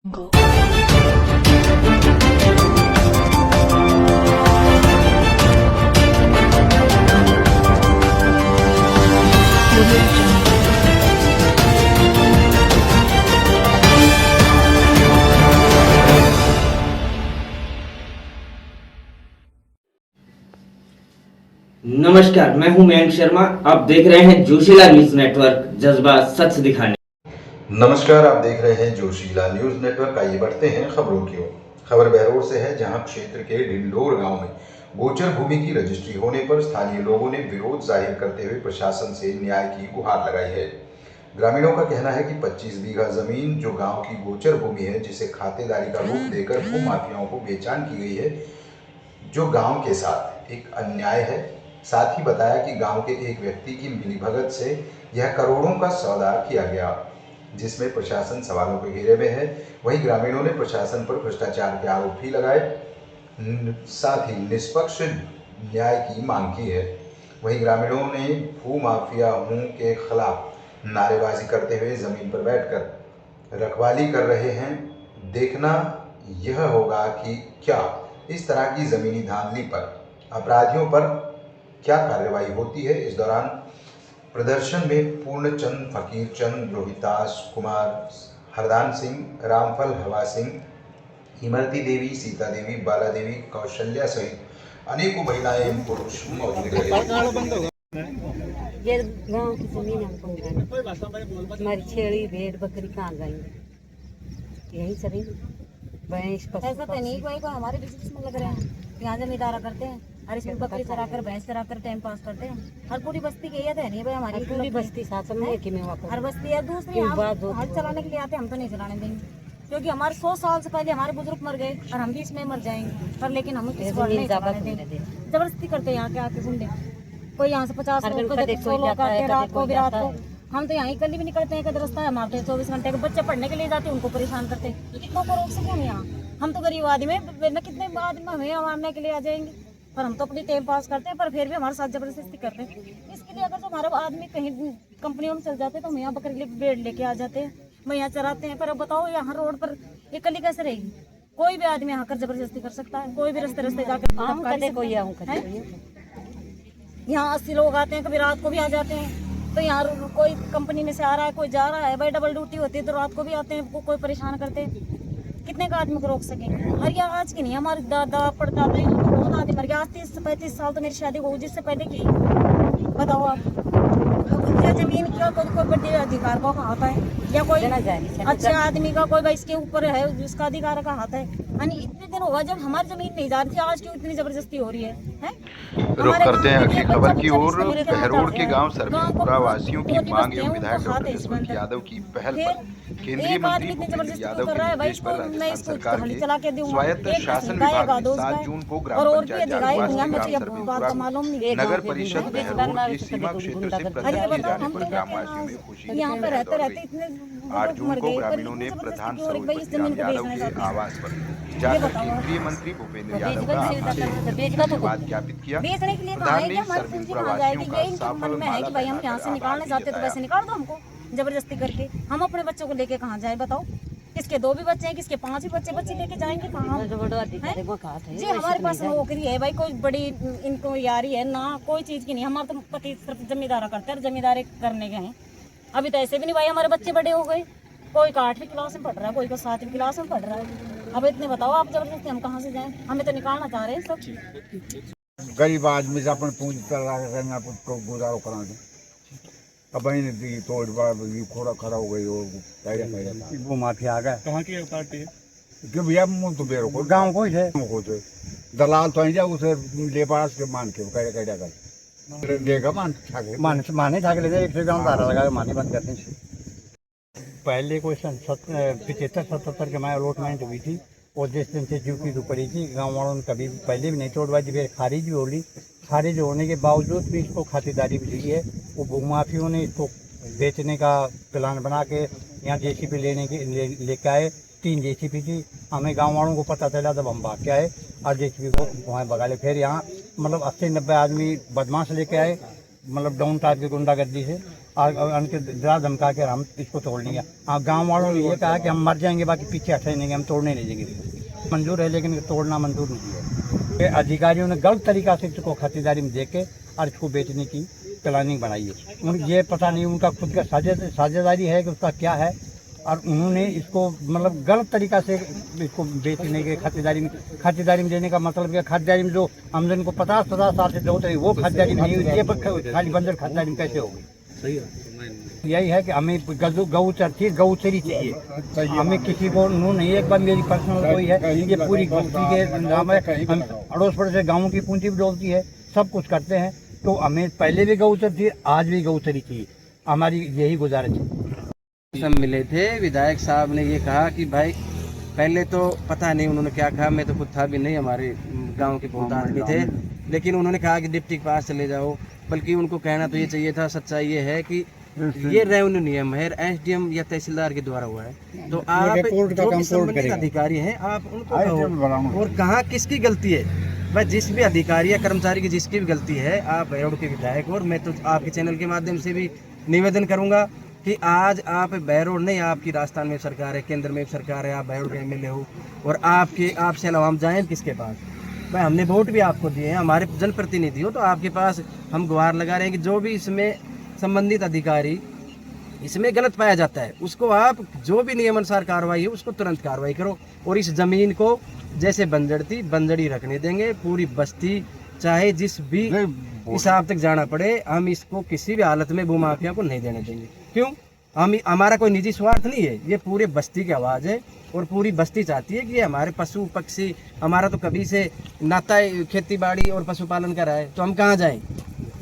नमस्कार, मैं हूं मयंक शर्मा। आप देख रहे हैं जोशीला न्यूज नेटवर्क, जज्बा सच दिखाने। नमस्कार, आप देख रहे हैं जोशीला न्यूज नेटवर्क। आइए बढ़ते हैं खबरों की ओर। खबर बहरोड से है, जहां क्षेत्र के ढिंढोर गांव में गोचर भूमि की रजिस्ट्री होने पर स्थानीय लोगों ने विरोध जाहिर करते हुए प्रशासन से न्याय की गुहार लगाई है। ग्रामीणों का कहना है कि 25 बीघा जमीन जो गांव की गोचर भूमि है, जिसे खातेदारी का रूप देकर भू माफियाओं को बेचान की गई है, जो गांव के साथ एक अन्याय है। साथ ही बताया कि गांव के एक व्यक्ति की मिलीभगत से यह करोड़ों का सौदा किया गया, जिसमें प्रशासन सवालों के घेरे में है। वहीं ग्रामीणों ने प्रशासन पर भ्रष्टाचार के आरोप भी लगाए, साथ ही निष्पक्ष न्याय की मांग की है। वहीं ग्रामीणों ने भू माफियाओं के खिलाफ नारेबाजी करते हुए जमीन पर बैठकर रखवाली कर रहे हैं। देखना यह होगा कि क्या इस तरह की जमीनी धांधली पर अपराधियों पर क्या कार्रवाई होती है। इस दौरान प्रदर्शन में पूर्णचंद, फकीर चंद, रोहितास कुमार, हरदान सिंह, रामफल, हवा सिंह, इमरती देवी, सीता देवी, बाला देवी, कौशल्या सहित अनेकों महिलाएं एवं पुरुष मौजूद रहे। ये गांव की जमीन हमको हमारी छेड़ी भेड़ बकरी कहाँ जाएंगे, यही सभी भैंस ऐसा तो नहीं कोई को हमारे बिजनेस में लग रहे हैं, यहाँ जमींदारा करते हैं और इसमें बकरी चरा कर भैंस चरा कर टाइम पास करते हैं। हर पूरी बस्ती की है नहीं भाई, हमारी पूरी बस्ती साथ में हर बस्ती है। दूसरी हल चलाने के लिए आते, हम तो नहीं चलाने देंगे, क्योंकि हमारे 100 साल से पहले हमारे बुजुर्ग मर गए और हम भी इसमें मर जाएंगे, पर लेकिन हम जबरदस्ती करते हैं। यहाँ के आके गुंडे, कोई यहाँ से 50 रात को विराट को, हम तो यहाँ कल भी नहीं करते हैं। कद रास्ता है हमारे 24 घंटे के बच्चे पढ़ने के लिए जाते हैं, उनको परेशान करते हैं। इतना को रोक सके हम यहाँ, हम तो गरीब आदमी है, कितने आदमी हमें मारने के लिए आ जाएंगे, पर हम तो अपनी टाइम पास करते हैं, पर फिर भी हमारे साथ जबरदस्ती करते हैं। इसके लिए अगर जो हमारा आदमी कहीं कंपनियों में चल जाते हैं तो हम यहाँ बकरी बेड लेके आ जाते हैं, मैं यहाँ चराते हैं। पर अब बताओ यहाँ रोड पर ये कली कैसे रहेगी? कोई भी आदमी यहाँ कर जबरदस्ती कर सकता है, कोई भी रास्ते जाकर। यहाँ 80 लोग आते हैं, कभी रात को भी आ जाते हैं। तो यहाँ कोई कंपनी में से आ रहा है, कोई जा रहा है, भाई डबल ड्यूटी होती है तो रात को भी आते हैं, कोई परेशान करते हैं। कितने का आदमी को रोक सकेंगे? और यह आज की नहीं, हमारे दादा पड़दादा बहुत आदमी मर गया। आज 30-35 साल तो मेरी शादी को जिससे पहले की। बताओ आप, या जमीन का कोई बड़े अधिकार का हाथ है, या कोई अच्छे आदमी का कोई इसके ऊपर है जिसका अधिकार का हाथ है। यानी इतने दिन होगा जब हमारी जमीन नहीं जा रही थी, आज क्यों इतनी जबरदस्ती हो रही है? रुख करते हैं अगली खबर की ओर। बहरोड के गांव सरबिनपुरा वासियों की मांग एवं विधायक डॉक्टर जसवंत यादव की पहल पर केंद्रीय मंत्री भूपेंद्र यादव के निर्देश पर राजस्थान सरकार के स्वायत्त शासन विभाग ने 7 जून को ग्राम पंचायत नगर परिषद बहरोड के सीमा क्षेत्र से पृथक किए जाने पर ग्रामवासियों में खुशी की लहर दौड़ गई। 8 जून को ग्रामीणों ने प्रधान सरोज यादव के आवास पर जाकर केंद्रीय मंत्री भूपेंद्र यादव का धन्यवाद ज्ञापित किया। प्रधान ने सरबिनपुरा वासियों का साफल माला हम यहाँ से निकालने जाते तो वैसे निकाल दो हमको जबरदस्ती करके। हम अपने बच्चों को लेके कहाँ जाए बताओ? किसके 2 भी बच्चे हैं, किसके 5 भी बच्चे लेके जाएंगे कहाँ? जी हमारे पास नौकरी है भाई, कोई बड़ी इनको यारी है ना, कोई चीज की नहीं। हमारे तो पति सिर्फ जमींदारा करते हैं, जमींदारी करने गए हैं। अभी तो ऐसे भी नहीं भाई, हमारे बच्चे बड़े हो गए, कोई 8वीं क्लास में पढ़ रहा है, कोई 7वीं क्लास में पढ़ रहा है। अब इतने बताओ आप जबरदस्ती हम कहाँ से जाएं? हमें तो निकालना चाह रहे हैं सब। गरीब आदमी से अपन पूंजी करना को गुजारो करा दे। अब दी तोड़ खोड़ा खड़ा हो गई और वो माफिया आ गया। कहाँ की पार्टी है? कि भैया तो बेरो को गाँव को है दलाल तो जा उसे लेबास के मान के कैडा कर देगा माने छाके ले 1 गाँव तारा लगा माने बंद करते हैं। पहले कोई 75-77 के मैं अलॉटमेंट हुई थी और जिस दिन से ड्यूटी तो पड़ी थी, गाँव वालों ने कभी पहले भी नहीं तोड़वाई, फिर खारिज भी हो ली। खारिज होने के बावजूद भी इसको खातिरदारी भी दी है। वो भूमाफियों ने इसको बेचने का प्लान बना के यहाँ JCB लेके आए। 3 JCB थी, हमें गांव वालों को पता चला जब हम भाग के आए और JCB को वहाँ भगा ले। फिर यहाँ मतलब 80-90 आदमी बदमाश लेके आए, मतलब डाउन टाइप की गुंडागर्दी से और उनके डरा धमका कर हम इसको तोड़ लेंगे। हाँ, गाँव वालों ने ये कहा कि हम मर जाएंगे, बाकी पीछे हटे नहीं, हम तोड़ने नहीं देंगे। मंजूर है लेकिन तोड़ना मंजूर नहीं है। अधिकारियों ने गलत तरीका से इसको खातिरदारी में दे के और इसको बेचने की प्लानिंग बनाई है। उनको ये पता नहीं उनका खुद का साझेदारी है कि उसका क्या है, और उन्होंने इसको मतलब गलत तरीका से इसको बेचने के खातिरदारी में देने का मतलब क्या, खातिरदारी में जो आमदनी को 50 साल से होते वो खातिरदारी नहीं हुई, ये खाली बंजर खातिरदारी में कैसे होगी। सही है, यही है कि हमें गौचरी चाहिए। हमें किसी को नहीं, एक बार मेरी पर्सनल कोई है, ये पूरी बस्ती के नाम है, हम अड़ोस पड़ोस से गाँव की पूंजी भी डोलती है, सब कुछ करते हैं। तो हमें पहले भी गौचर थी, आज भी गौचरी चाहिए, हमारी यही गुजारिश है। सब मिले थे, विधायक साहब ने ये कहा कि भाई पहले तो पता नहीं उन्होंने क्या कहा, मैं तो खुद था भी नहीं, हमारे गांव के बहुत आदमी थे, लेकिन उन्होंने कहा कि डिप्टी के पास चले जाओ। बल्कि उनको कहना तो ये चाहिए था, सच्चाई ये है कि ये रेवेन्यू नियम है, एसडीएम या तहसीलदार के द्वारा हुआ है, तो आप जो भी संबंधित अधिकारी हैं आप उनको कहो। और कहाँ किसकी गलती है, भाई जिस भी अधिकारी या कर्मचारी की जिसकी भी गलती है, आप बहरोड के विधायक, और मैं तो आपके चैनल के माध्यम से भी निवेदन करूंगा कि आज आप बहरोड नहीं, आपकी राजस्थान में सरकार है, केंद्र में सरकार है, आप बहरोड के एमएलए हो, और आपसे अलावा हम जाएं किसके पास। भाई हमने वोट भी आपको दिए हैं, हमारे जनप्रतिनिधि हो, तो आपके पास हम गुहार लगा रहे हैं कि जो भी इसमें संबंधित अधिकारी इसमें गलत पाया जाता है उसको आप जो भी नियमानुसार कार्रवाई है उसको तुरंत कार्रवाई करो। और इस जमीन को जैसे बंजर थी बंजड़ी रखने देंगे, पूरी बस्ती चाहे जिस भी हिसाब तक जाना पड़े, हम इसको किसी भी हालत में भूमाफिया को नहीं देने देंगे। क्यों, हमारा कोई निजी स्वार्थ नहीं है, ये पूरे बस्ती की आवाज़ है, और पूरी बस्ती चाहती है कि ये हमारे पशु पक्षी, हमारा तो कभी से नाता है खेती बाड़ी और पशुपालन का रहा है, तो हम कहाँ जाएं।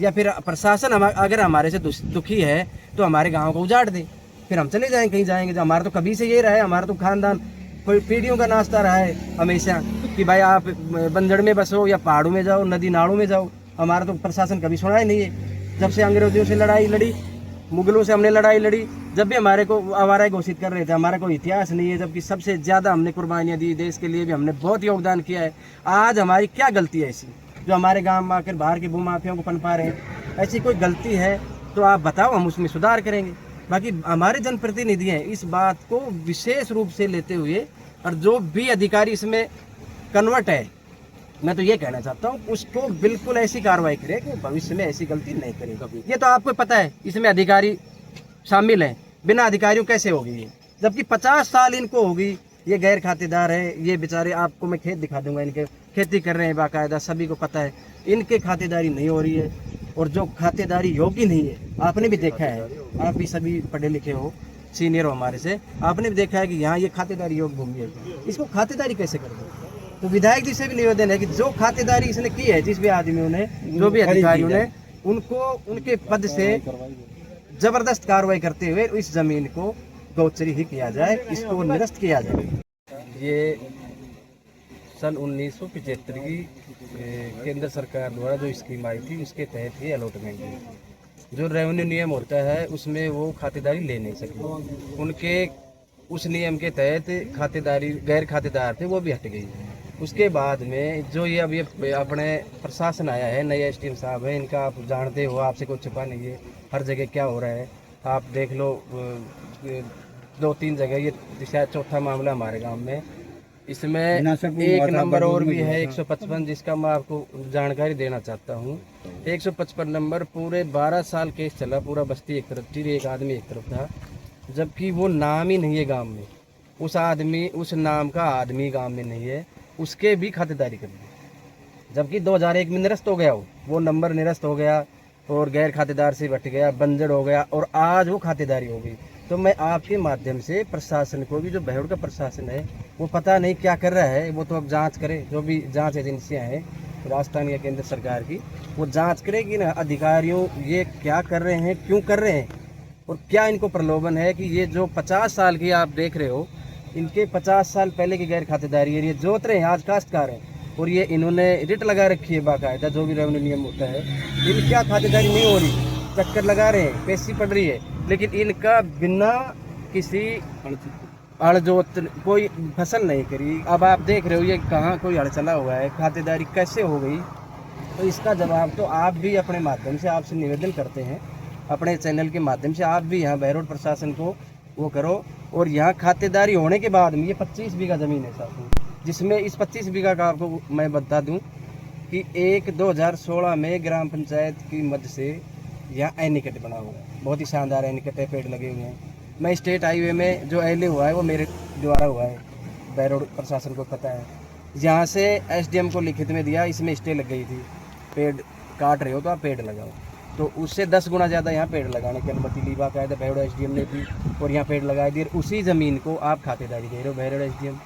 या फिर प्रशासन अगर हमारे से दुखी है तो हमारे गांव को उजाड़ दे, फिर हम चले जाएं, कहीं जाएंगे। जो हमारा तो कभी से ये रहा है, हमारा तो खानदान कोई पीढ़ियों का नाश्ता रहा है हमेशा कि भाई आप बंजड़ में बसो या पहाड़ों में जाओ, नदी नालों में जाओ। हमारा तो प्रशासन कभी सुना ही नहीं है। जब से अंग्रेजों से लड़ाई लड़ी, मुगलों से हमने लड़ाई लड़ी, जब भी हमारे को आवारा घोषित कर रहे थे, हमारा कोई इतिहास नहीं है, जबकि सबसे ज़्यादा हमने कुर्बानियाँ दी, देश के लिए भी हमने बहुत योगदान किया है। आज हमारी क्या गलती है ऐसी जो हमारे गांव में आकर बाहर की भूमाफियाओं को पनपा रहे हैं? ऐसी कोई गलती है तो आप बताओ, हम उसमें सुधार करेंगे। बाकी हमारे जनप्रतिनिधि हैं, इस बात को विशेष रूप से लेते हुए, और जो भी अधिकारी इसमें कन्वर्ट है, मैं तो ये कहना चाहता हूँ उसको बिल्कुल ऐसी कार्रवाई करे कि भविष्य में ऐसी गलती नहीं करेगा। ये तो आपको पता है इसमें अधिकारी शामिल हैं, बिना अधिकारियों कैसे होगी ये, जबकि 50 साल इनको होगी। ये गैर खातेदार है, ये बेचारे, आपको मैं खेत दिखा दूंगा, इनके खेती कर रहे हैं बाकायदा, सभी को पता है, इनके खातेदारी नहीं हो रही है। और जो खातेदारी योग्य नहीं है, आपने भी देखा है, आप भी सभी पढ़े लिखे हो, सीनियर हो हमारे से, आपने भी देखा है कि यहाँ ये खातेदारी योग्य भूमि है, इसको खातेदारी कैसे कर दो। तो विधायक जी से भी निवेदन है कि जो खातेदारी इसने की है, जिस भी आदमियों ने, जो भी अधिकारियों ने, उनको उनके पद से जबरदस्त कार्रवाई करते हुए इस जमीन को गौचरी ही किया जाए, इसको निरस्त किया जाए। ये सन 1975 की केंद्र सरकार द्वारा जो स्कीम आई थी उसके तहत ही अलॉटमेंट है। जो रेवेन्यू नियम होता है उसमें वो खातेदारी ले नहीं सके, उनके उस नियम के तहत खातेदारी गैर खातेदार थे वो भी हट गई। उसके बाद में जो ये अब ये अपने प्रशासन आया है, नए एसडीएम साहब है, इनका आप जानते हो, आपसे कुछ छुपा नहीं है, हर जगह क्या हो रहा है आप देख लो। 2-3 जगह, ये शायद चौथा मामला हमारे गांव में। इसमें एक नंबर और भी है 155, जिसका मैं आपको जानकारी देना चाहता हूँ। 155 नंबर पूरे 12 साल केस चला, पूरा बस्ती एक तरफ थी, एक आदमी एक तरफ था, जबकि वो नाम ही नहीं है गांव में, उस नाम का आदमी गांव में नहीं है, उसके भी खातेदारी कर दी। जबकि 2001 में निरस्त हो गया, वो नंबर निरस्त हो गया और गैर खातेदार से बट गया, बंजर हो गया, और आज वो खातेदारी हो गई। तो मैं आपके माध्यम से प्रशासन को भी, जो बहरोड का प्रशासन है वो पता नहीं क्या कर रहा है, वो तो अब जांच करे, जो भी जांच एजेंसियां हैं राजस्थान या केंद्र सरकार की, वो जांच करेगी ना अधिकारियों ये क्या कर रहे हैं, क्यों कर रहे हैं, और क्या इनको प्रलोभन है कि ये जो 50 साल की आप देख रहे हो, इनके 50 साल पहले की गैर खातेदारी है, ये जोत रहे हैं, आज काश्तकार हैं, और ये इन्होंने रिट लगा रखी है बाकायदा, जो भी रेवेन्यू नियम होता है, इन क्या खातेदारी नहीं हो रही, चक्कर लगा रहे हैं, पैसी पड़ रही है, लेकिन इनका बिना किसी अड़जोत कोई फसल नहीं करी। अब आप देख रहे हो ये कहाँ कोई हड़ चला हुआ है, खातेदारी कैसे हो गई, तो इसका जवाब तो आप भी अपने माध्यम से आपसे निवेदन करते हैं, अपने चैनल के माध्यम से आप भी यहाँ बहरोड प्रशासन को वो करो। और यहाँ खातेदारी होने के बाद में ये 25 बीघा ज़मीन है साथियों, जिसमें इस 25 बीघा का आपको मैं बता दूँ कि 2016 में ग्राम पंचायत की मद से यहाँ एनिकट बना हुआ है, बहुत ही शानदार एनिकट है, पेड़ लगे हुए हैं। मैं स्टेट हाईवे में जो एल हुआ है वो मेरे द्वारा हुआ है, बहरोड प्रशासन को पता है। यहाँ से एसडीएम को लिखित में दिया, इसमें स्टे लग गई थी, पेड़ काट रहे हो तो आप पेड़ लगाओ, तो उससे 10 गुना ज़्यादा यहाँ पेड़ लगाने की अनुमति ली बाकायदा बहरोड एसडीएम ने थी और यहाँ पेड़ लगाए दिए। उसी ज़मीन को आप खातेदारी दे रहे हो बहरोड एसडीएम।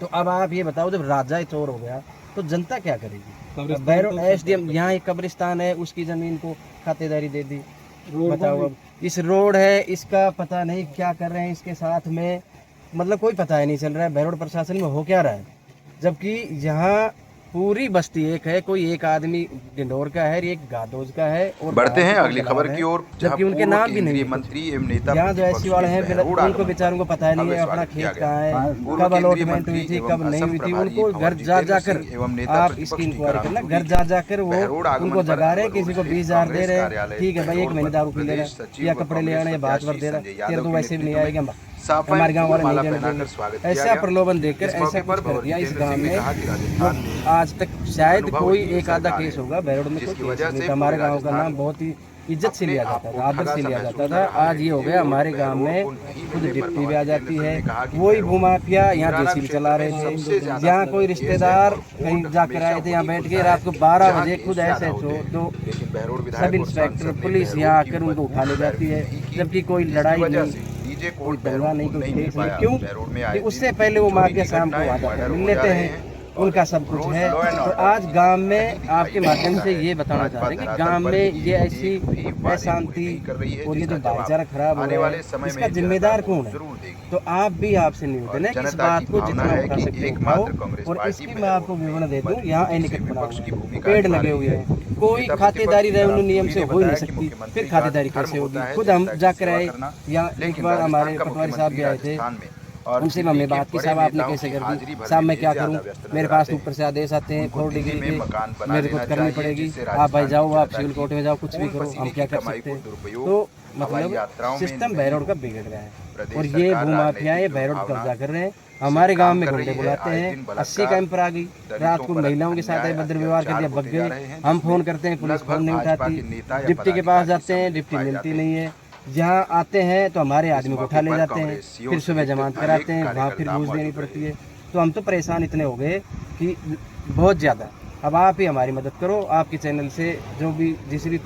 तो अब आप ये बताओ, जब राजा चोर हो गया तो जनता क्या करेगी? बहरोड एसडीएम यहाँ एक कब्रिस्तान है, उसकी ज़मीन को खातेदारी दे दी। बताओ, अब इस रोड है, इसका पता नहीं क्या कर रहे हैं इसके साथ में, मतलब कोई पता ही नहीं चल रहा है बहरोड प्रशासन में हो क्या रहा है। जबकि यहाँ पूरी बस्ती एक है, कोई एक आदमी डिंडोर का है, एक गादोज का है। और बढ़ते हैं अगली खबर की ओर, जबकि उनके नाम भी नहीं है। मंत्री एवं नेता यहाँ जो ऐसी वाले हैं उनको बेचारों को पता नहीं है अपना खेत कहाँ है, कब अलॉटमेंट हुई थी, कब नहीं हुई थी। उनको घर जा जाकर आप इसकी इंक्वायरी करना, घर जा जाकर वो उनको जगा रहे, किसी को 20,000 दे रहे, ठीक है भाई 1 महीने दारू पी ले रहा है या कपड़े ले आने या बात भर दे रहा है, तेरे तो वैसे भी नहीं आएगा, हमारे गाँव वाले नहीं देने देंगे। ऐसा प्रलोभन देकर ऐसा कुछ कर दिया इस गाँव में। आज तक शायद कोई एक आधा केस होगा, बहरोड में कोई केस नहीं था। हमारे गांव का नाम बहुत ही इज्जत से लिया जाता था, आदर से लिया जाता था। आज ये हो गया, हमारे गांव में खुद डिप्टी भी आ जाती है, वही भूमाफिया यहाँ जेसीबी चला रहे थे। जहाँ कोई रिश्तेदार कहीं जाकर आए थे, यहाँ बैठ के रात को 12 बजे खुद SHO तो सब इंस्पेक्टर पुलिस यहाँ आकर उनको उठा ले जाती है, जबकि कोई लड़ाई नहीं, कोई दंगा नहीं, कोई केस नहीं। क्यों? कि उससे पहले वो माफिया शाम को आ जाते हैं, मिल लेते हैं, उनका सब कुछ है। तो आज गांव में आपके माध्यम से ये बताना चाह रहे हैं कि गांव में ये ऐसी अशांति और ये जो भाईचारा खराब हो रहा है, इसका जिम्मेदार कौन है? तो आप भी आपसे निवेदन है कि इस बात को जितना उठा सकते हो उठाओ। और इसकी मैं आपको विवरण दे दूँ, यहाँ एनिकट बना हुआ है, पेड़ लगे हुए हैं, कोई खातेदारी रेवेन्यू नियम से हो ही नहीं सकती, फिर खातेदारी कैसे होगी? खुद हम जाकर आए, यहाँ एक बार हमारे पटवारी साहब भी आए थे, उनसे हमने बात की, साहब आपने कैसे कर दी? साहब मैं क्या करूं, मेरे पास ऊपर से आदेश आते हैं 4 डिग्री के, मेरे को करनी पड़ेगी, आप भाई जाओ, आप सिविल कोर्ट में जाओ, कुछ भी करो, हम क्या कर सकते हैं? तो मतलब सिस्टम बहरोड का बिगड़ रहा है और ये भूमाफियाएं बहरोड कब्जा कर रहे हैं। हमारे गांव में गुंडे बुलाते हैं, 80 कैंपर आ गई, रात को महिलाओं के साथ अभद्र व्यवहार कर दिया, भग गए। हम फोन करते हैं, पुलिस फोन नहीं उठाती, डिप्टी के पास जाते हैं, डिप्टी मिलती नहीं है। जहाँ आते हैं तो हमारे आदमी को उठा ले जाते हैं, फिर सुबह जमानत कराते हैं, वहाँ फिर घूस देनी पड़ती है। तो हम तो परेशान इतने हो गए कि बहुत ज़्यादा। अब आप ही हमारी मदद करो, आपके चैनल से जो भी जिस भी